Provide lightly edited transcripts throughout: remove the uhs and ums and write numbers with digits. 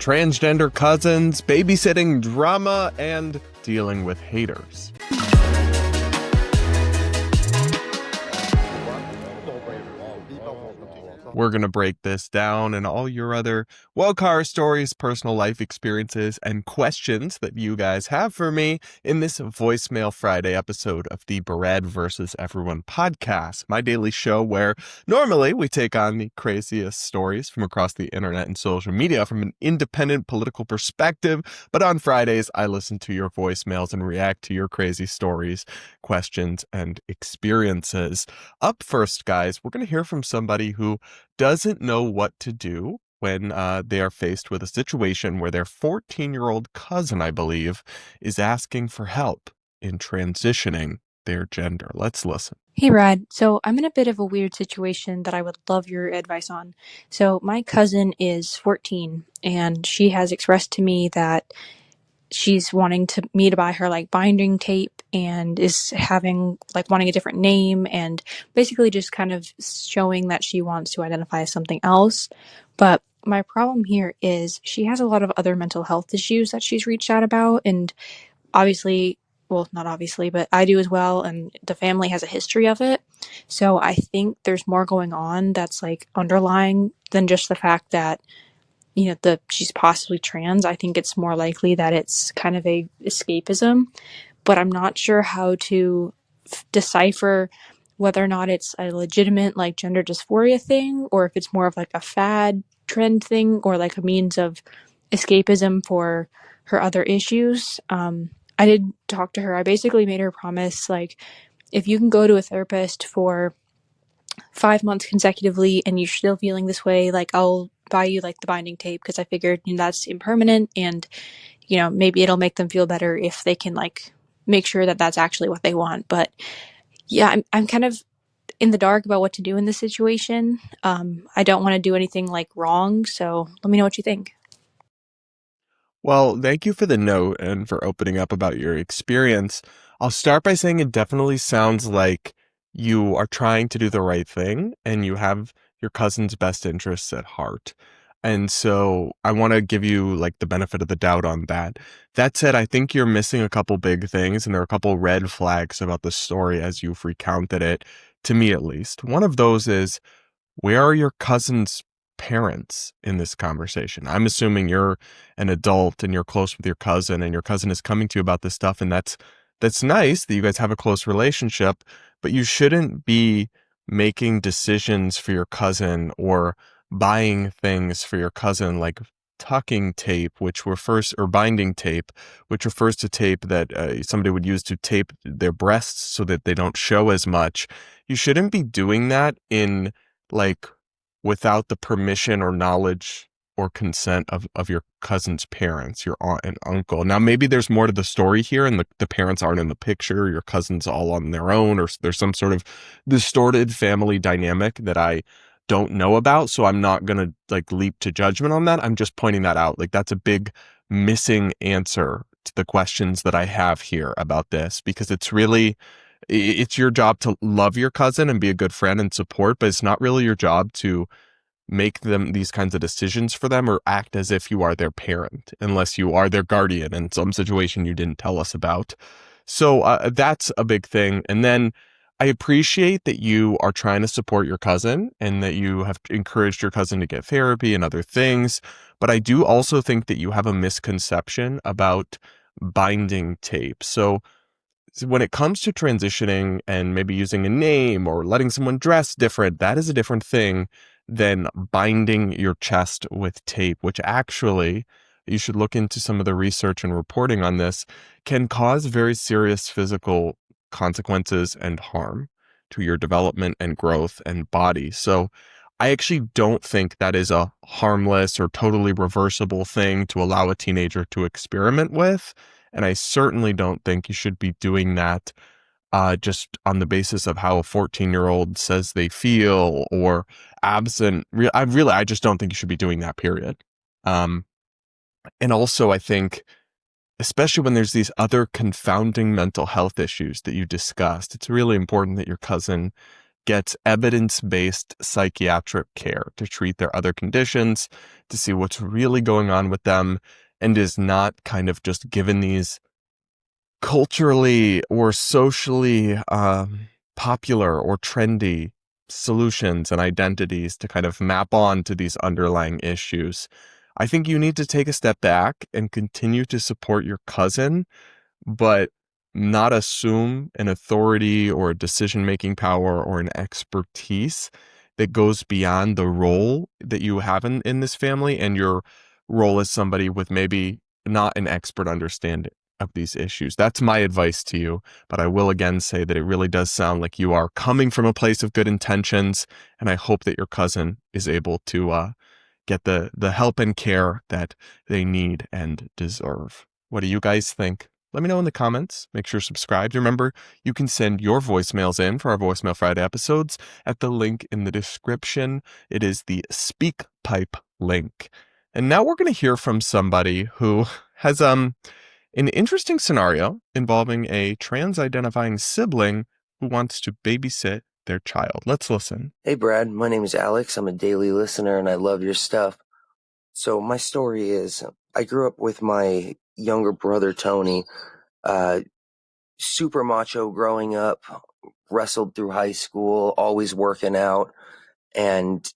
transgender cousins, babysitting drama, and dealing with haters. We're going to break this down and all your other wildcard stories, personal life experiences, and questions that you guys have for me in this Voicemail Friday episode of the Brad vs. Everyone podcast, my daily show where normally we take on the craziest stories from across the internet and social media from an independent political perspective. But on Fridays, I listen to your voicemails and react to your crazy stories, questions, and experiences. Up first, guys, we're going to hear from somebody who doesn't know what to do when they are faced with a situation where their 14-year-old cousin, I believe, is asking for help in transitioning their gender. Let's listen. Hey, Brad. So I'm in a bit of a weird situation that I would love your advice on. So my cousin is 14, and she has expressed to me that she's wanting me to buy her like binding tape and is wanting a different name and basically just kind of showing that she wants to identify as something else. But my problem here is she has a lot of other mental health issues that she's reached out about, and obviously, well, not obviously, but I do as well, and the family has a history of it. So I think there's more going on that's like underlying than just the fact that she's possibly trans. I think it's more likely that it's kind of a escapism, but I'm not sure how to decipher whether or not it's a legitimate like gender dysphoria thing, or if it's more of like a fad trend thing, or like a means of escapism for her other issues. I did talk to her. I basically made her promise, like, if you can go to a therapist for 5 months consecutively and you're still feeling this way, like, I'll buy you like the binding tape, because I figured that's impermanent, and maybe it'll make them feel better if they can like make sure that that's actually what they want. But yeah, I'm kind of in the dark about what to do in this situation. I don't want to do anything like wrong, so let me know what you think. Well, thank you for the note and for opening up about your experience. I'll start by saying it definitely sounds like you are trying to do the right thing and you have your cousin's best interests at heart. And so I want to give you like the benefit of the doubt on that. That said, I think you're missing a couple big things, and there are a couple red flags about the story as you've recounted it, to me at least. One of those is, where are your cousin's parents in this conversation? I'm assuming you're an adult and you're close with your cousin, and your cousin is coming to you about this stuff, and that's nice that you guys have a close relationship, but you shouldn't be making decisions for your cousin or buying things for your cousin, like tucking tape, or binding tape, which refers to tape that somebody would use to tape their breasts so that they don't show as much. You shouldn't be doing that in without the permission or knowledge or consent of your cousin's parents, your aunt and uncle. Now, maybe there's more to the story here and the parents aren't in the picture, your cousin's all on their own, or there's some sort of distorted family dynamic that I don't know about. So I'm not going to leap to judgment on that. I'm just pointing that out. That's a big missing answer to the questions that I have here about this, because it's your job to love your cousin and be a good friend and support, but it's not really your job to make them these kinds of decisions for them or act as if you are their parent, unless you are their guardian in some situation you didn't tell us about. So that's a big thing. And then I appreciate that you are trying to support your cousin and that you have encouraged your cousin to get therapy and other things. But I do also think that you have a misconception about binding tape. So when it comes to transitioning and maybe using a name or letting someone dress different, that is a different thing than binding your chest with tape, which actually, you should look into some of the research and reporting on this, can cause very serious physical consequences and harm to your development and growth and body. So I actually don't think that is a harmless or totally reversible thing to allow a teenager to experiment with. And I certainly don't think you should be doing that just on the basis of how a 14-year-old says they feel or absent. I just don't think you should be doing that, period. And also, I think, especially when there's these other confounding mental health issues that you discussed, it's really important that your cousin gets evidence-based psychiatric care to treat their other conditions, to see what's really going on with them, and is not kind of just given these culturally or socially popular or trendy solutions and identities to kind of map on to these underlying issues. I think you need to take a step back and continue to support your cousin, but not assume an authority or a decision-making power or an expertise that goes beyond the role that you have in this family and your role as somebody with maybe not an expert understanding of these issues. That's my advice to you, but I will again say that it really does sound like you are coming from a place of good intentions, and I hope that your cousin is able to get the help and care that they need and deserve. What do you guys think? Let me know in the comments. Make sure to subscribe. Remember, you can send your voicemails in for our Voicemail Friday episodes at the link in the description. It is the Speak Pipe link. And now we're going to hear from somebody who has an interesting scenario involving a trans-identifying sibling who wants to babysit their child. Let's listen. Hey Brad, my name is Alex. I'm a daily listener and I love your stuff. So my story is I grew up with my younger brother Tony, super macho growing up, wrestled through high school, always working out, and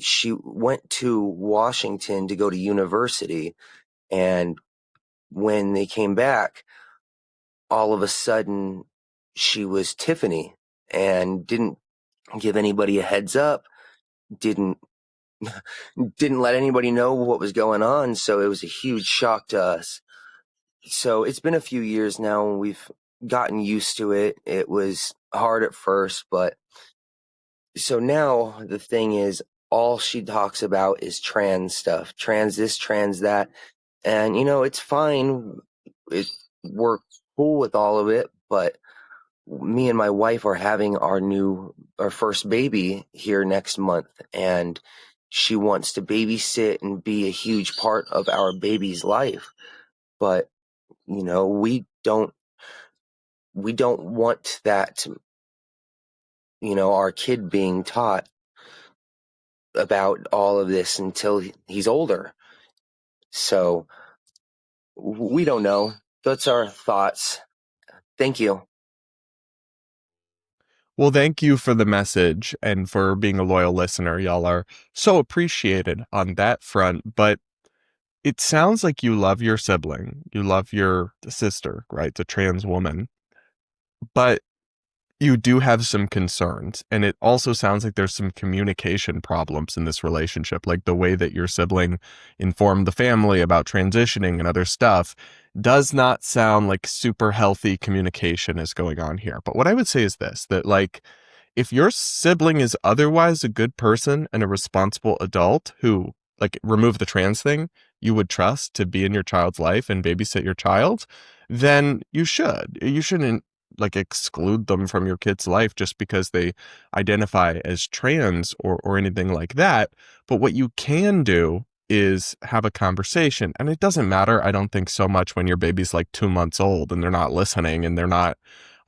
she went to Washington to go to university, and when they came back, all of a sudden she was Tiffany and didn't give anybody a heads up, didn't let anybody know what was going on, so it was a huge shock to us. So it's been a few years now and we've gotten used to it. It was hard at first, but so now the thing is all she talks about is trans stuff, trans this, trans that, and it's fine. We're cool with all of it, but me and my wife are having our first baby here next month, and she wants to babysit and be a huge part of our baby's life. But, we don't want that, our kid being taught about all of this until he's older. So we don't know. That's our thoughts. Thank you. Well, thank you for the message and for being a loyal listener. Y'all are so appreciated on that front. But it sounds like you love your sibling. You love your sister, right? The trans woman. But you do have some concerns. And it also sounds like there's some communication problems in this relationship, like the way that your sibling informed the family about transitioning and other stuff does not sound like super healthy communication is going on here. But what I would say is this, that like, if your sibling is otherwise a good person and a responsible adult who, like, remove the trans thing, you would trust to be in your child's life and babysit your child, then you should. You shouldn't like exclude them from your kid's life just because they identify as trans or anything like that. But what you can do is have a conversation. And it doesn't matter, I don't think, so much when your baby's like 2 months old and they're not listening and they're not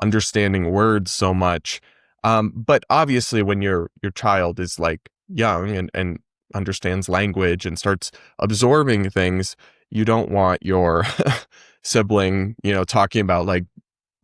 understanding words so much. But obviously when your child is like young and understands language and starts absorbing things, you don't want your sibling, talking about like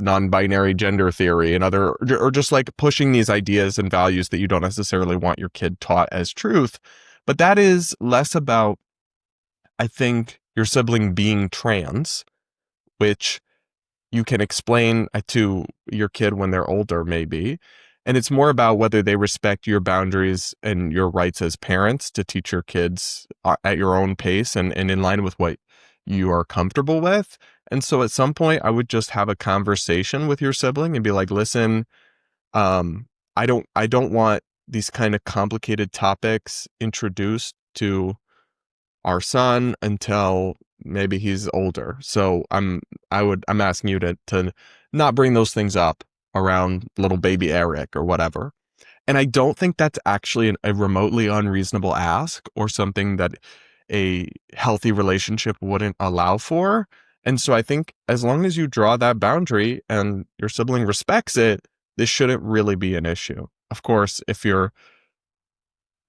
non-binary gender theory and other, or just like pushing these ideas and values that you don't necessarily want your kid taught as truth. But that is less about, I think, your sibling being trans, which you can explain to your kid when they're older, maybe. And it's more about whether they respect your boundaries and your rights as parents to teach your kids at your own pace and in line with what you are comfortable with. And so at some point, I would just have a conversation with your sibling and be like, listen, I don't want these kind of complicated topics introduced to our son until maybe he's older. So I'm asking you to not bring those things up around little baby Eric or whatever. And I don't think that's actually a remotely unreasonable ask or something that a healthy relationship wouldn't allow for. And so I think as long as you draw that boundary and your sibling respects it, this shouldn't really be an issue. Of course, if your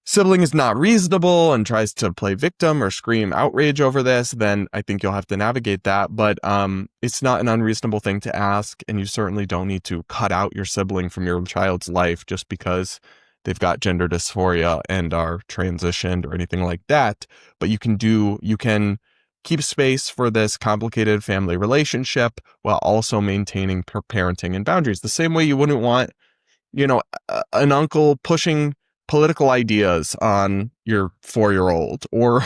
sibling is not reasonable and tries to play victim or scream outrage over this, then I think you'll have to navigate that. But it's not an unreasonable thing to ask, and you certainly don't need to cut out your sibling from your child's life just because they've got gender dysphoria and are transitioned or anything like that. But you can keep space for this complicated family relationship while also maintaining parenting and boundaries. The same way you wouldn't want, an uncle pushing political ideas on your 4-year-old or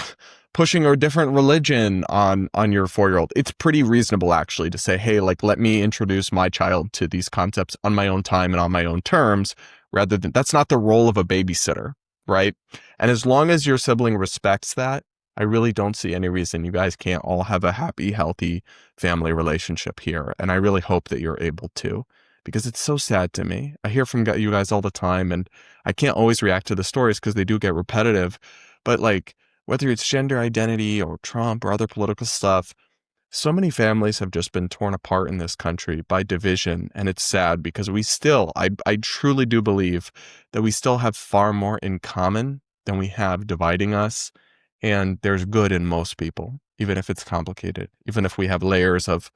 pushing a different religion on your 4-year-old. It's pretty reasonable actually to say, hey, like, let me introduce my child to these concepts on my own time and on my own terms, rather than, that's not the role of a babysitter, right? And as long as your sibling respects that, I really don't see any reason you guys can't all have a happy, healthy family relationship here. And I really hope that you're able to, because it's so sad to me. I hear from you guys all the time, and I can't always react to the stories because they do get repetitive. But like, whether it's gender identity or Trump or other political stuff, so many families have just been torn apart in this country by division. And it's sad because I truly do believe that we still have far more in common than we have dividing us. And there's good in most people, even if it's complicated, even if we have layers of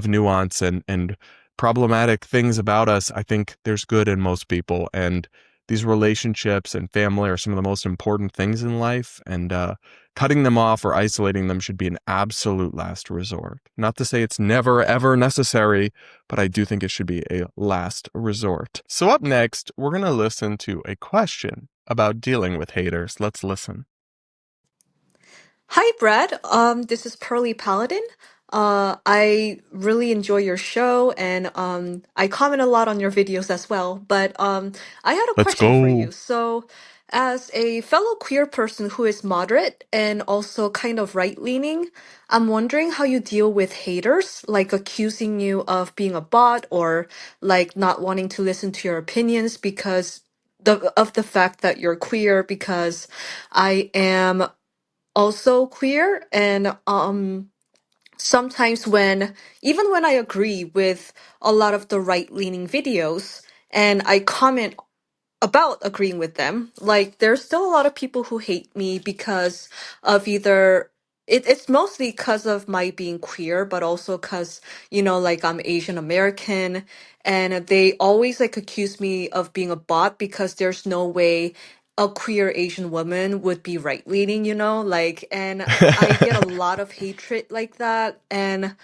nuance and problematic things about us. I think there's good in most people, and these relationships and family are some of the most important things in life, and cutting them off or isolating them should be an absolute last resort. Not to say it's never ever necessary, but I do think it should be a last resort. So up next, we're going to listen to a question about dealing with haters. Let's listen. Hi, Brad. This is Pearly Paladin. I really enjoy your show, and I comment a lot on your videos as well. But I had a Let's question for go. you. So, as a fellow queer person who is moderate and also kind of right-leaning, I'm wondering how you deal with haters, like accusing you of being a bot or like not wanting to listen to your opinions because of the fact that you're queer. Because I am also queer, and sometimes when even when I agree with a lot of the right-leaning videos and I comment about agreeing with them, like there's still a lot of people who hate me because of either it's mostly because of my being queer, but also because, like I'm Asian American, and they always like accuse me of being a bot because there's no way a queer Asian woman would be right leaning, like, and I get a lot of hatred like that. And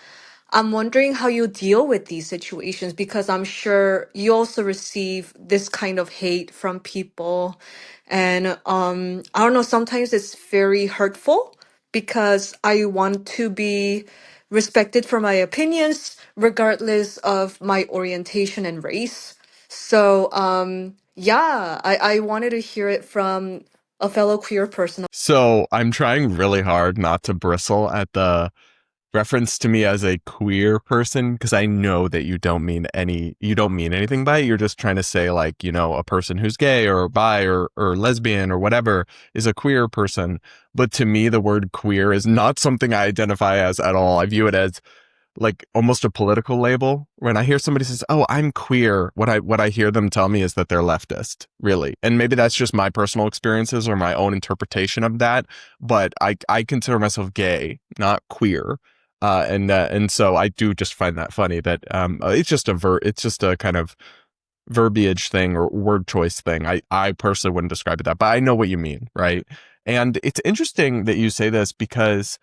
I'm wondering how you deal with these situations because I'm sure you also receive this kind of hate from people. And I don't know, sometimes it's very hurtful because I want to be respected for my opinions regardless of my orientation and race. So yeah, I wanted to hear it from a fellow queer person. So I'm trying really hard not to bristle at the reference to me as a queer person, because I know that you don't mean anything by it. You're just trying to say, like, a person who's gay or bi or lesbian or whatever is a queer person. But to me, the word queer is not something I identify as at all. I view it as like almost a political label. When I hear somebody says, "Oh, I'm queer," what I hear them tell me is that they're leftist, really. And maybe that's just my personal experiences or my own interpretation of that. But I consider myself gay, not queer. And so I do just find that funny that it's just a kind of verbiage thing or word choice thing. I personally wouldn't describe it that, but I know what you mean, right? And it's interesting that you say this because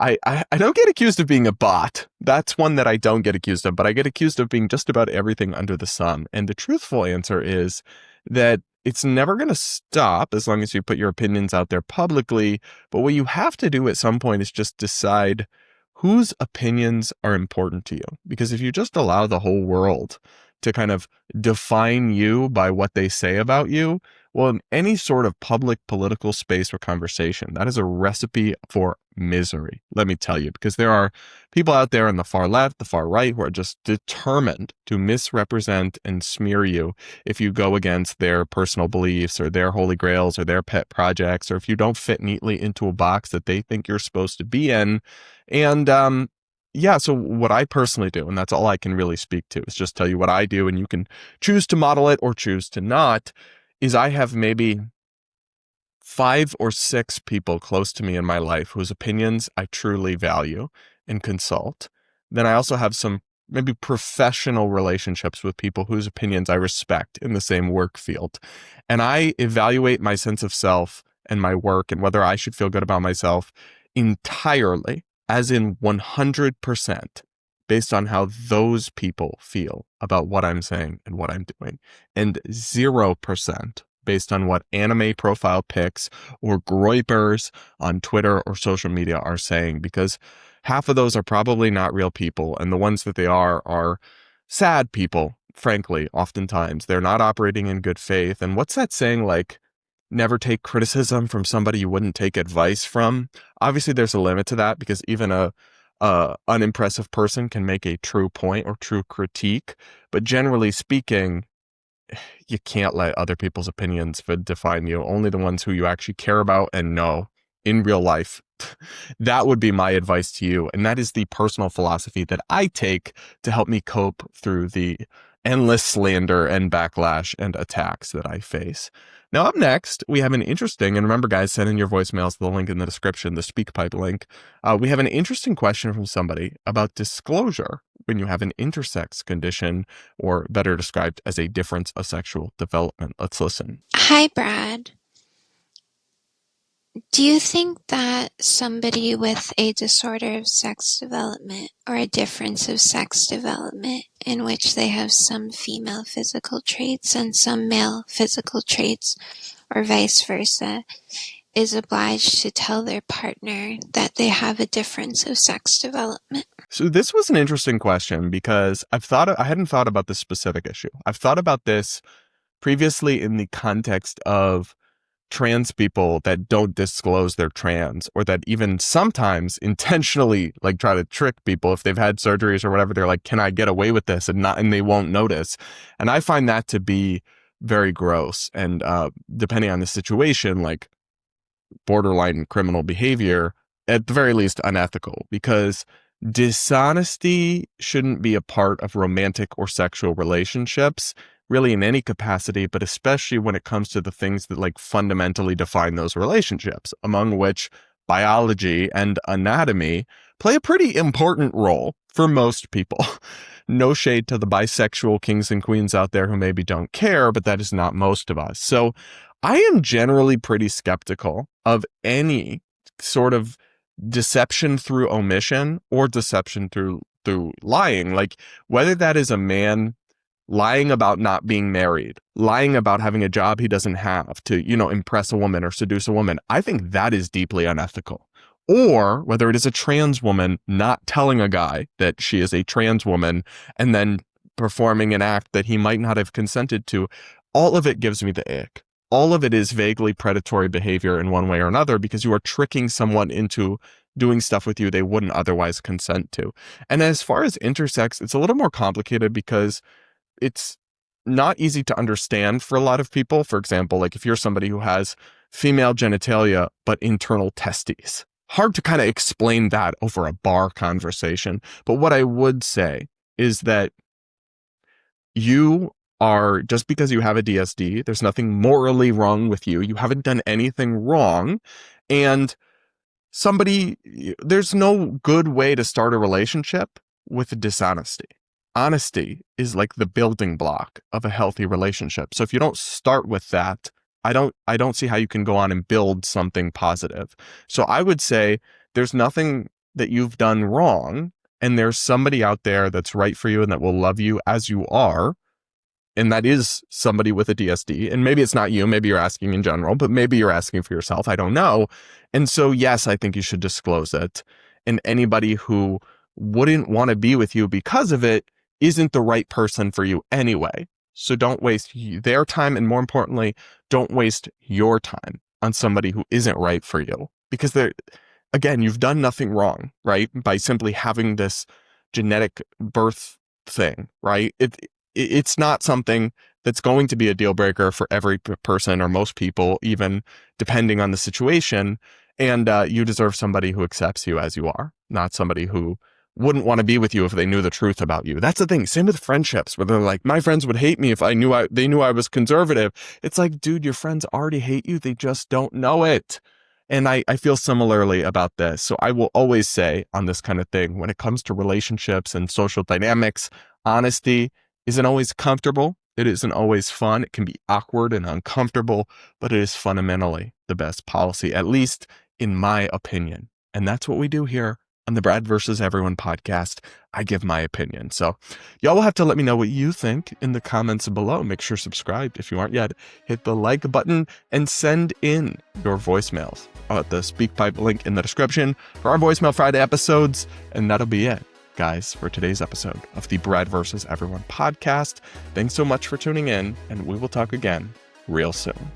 I don't get accused of being a bot. That's one that I don't get accused of, but I get accused of being just about everything under the sun. And the truthful answer is that it's never going to stop as long as you put your opinions out there publicly. But what you have to do at some point is just decide whose opinions are important to you. Because if you just allow the whole world to kind of define you by what they say about you, well, in any sort of public political space or conversation, that is a recipe for misery, let me tell you, because there are people out there on the far left, the far right, who are just determined to misrepresent and smear you if you go against their personal beliefs or their holy grails or their pet projects, or if you don't fit neatly into a box that they think you're supposed to be in. And yeah, so what I personally do, and that's all I can really speak to, is just tell you what I do, and you can choose to model it or choose to not, is I have maybe 5 or 6 people close to me in my life whose opinions I truly value and consult. Then I also have some maybe professional relationships with people whose opinions I respect in the same work field. And I evaluate my sense of self and my work and whether I should feel good about myself entirely, as in 100%, based on how those people feel about what I'm saying and what I'm doing, and 0% based on what anime profile pics or groypers on Twitter or social media are saying, because half of those are probably not real people, and the ones that they are sad people, frankly. Oftentimes they're not operating in good faith. And what's that saying, like, never take criticism from somebody you wouldn't take advice from? Obviously there's a limit to that, because even a unimpressive person can make a true point or true critique, but generally speaking, you can't let other people's opinions define you. Only the ones who you actually care about and know in real life. That would be my advice to you. And that is the personal philosophy that I take to help me cope through the endless slander and backlash and attacks that I face. Now, up next, we have an interesting, and remember, guys, send in your voicemails to the link in the description, the SpeakPipe link. We have an interesting question from somebody about disclosure when you have an intersex condition, or better described as a difference of sexual development. Let's listen. Hi, Brad. Do you think that somebody with a disorder of sex development or a difference of sex development in which they have some female physical traits and some male physical traits, or vice versa, is obliged to tell their partner that they have a difference of sex development? So this was an interesting question, because I hadn't thought about this specific issue. I've thought about this previously in the context of trans people that don't disclose they're trans, or that even sometimes intentionally like try to trick people. If they've had surgeries or whatever, they're like, can I get away with this? And they won't notice. And I find that to be very gross. And depending on the situation, like borderline criminal behavior, at the very least unethical, because dishonesty shouldn't be a part of romantic or sexual relationships, really in any capacity, but especially when it comes to the things that like fundamentally define those relationships, among which biology and anatomy play a pretty important role for most people. No shade to the bisexual kings and queens out there who maybe don't care, but that is not most of us. So I am generally pretty skeptical of any sort of deception through omission or deception through lying. Like, whether that is a man lying about not being married, lying about having a job he doesn't have to, impress a woman or seduce a woman, I think that is deeply unethical. Or whether it is a trans woman not telling a guy that she is a trans woman and then performing an act that he might not have consented to, all of it gives me the ick. All of it is vaguely predatory behavior in one way or another, because you are tricking someone into doing stuff with you they wouldn't otherwise consent to. And as far as intersex, it's a little more complicated, because it's not easy to understand for a lot of people. For example, like if you're somebody who has female genitalia but internal testes, hard to kind of explain that over a bar conversation. But what I would say is that just because you have a DSD, there's nothing morally wrong with you. You haven't done anything wrong. And there's no good way to start a relationship with dishonesty. Honesty is like the building block of a healthy relationship. So if you don't start with that, I don't see how you can go on and build something positive. So I would say there's nothing that you've done wrong, and there's somebody out there that's right for you and that will love you as you are. And that is somebody with a DSD. And maybe it's not you, maybe you're asking in general, but maybe you're asking for yourself. I don't know. And so, yes, I think you should disclose it. And anybody who wouldn't want to be with you because of it isn't the right person for you anyway. So don't waste their time. And more importantly, don't waste your time on somebody who isn't right for you, because again, you've done nothing wrong, right? By simply having this genetic birth thing, right? It's not something that's going to be a deal breaker for every person, or most people, even depending on the situation. And you deserve somebody who accepts you as you are, not somebody who wouldn't want to be with you if they knew the truth about you. That's the thing. Same with friendships, where they're like, my friends would hate me if they knew I was conservative. It's like, dude, your friends already hate you. They just don't know it. And I feel similarly about this. So I will always say on this kind of thing, when it comes to relationships and social dynamics, honesty isn't always comfortable. It isn't always fun. It can be awkward and uncomfortable, but it is fundamentally the best policy, at least in my opinion. And that's what we do here on the Brad versus Everyone podcast. I give my opinion. So y'all will have to let me know what you think in the comments below. Make sure subscribed if you aren't yet. Hit the like button and send in your voicemails at the SpeakPipe link in the description for our Voicemail Friday episodes. And that'll be it, guys, for today's episode of the Brad versus Everyone podcast. Thanks so much for tuning in, and we will talk again real soon.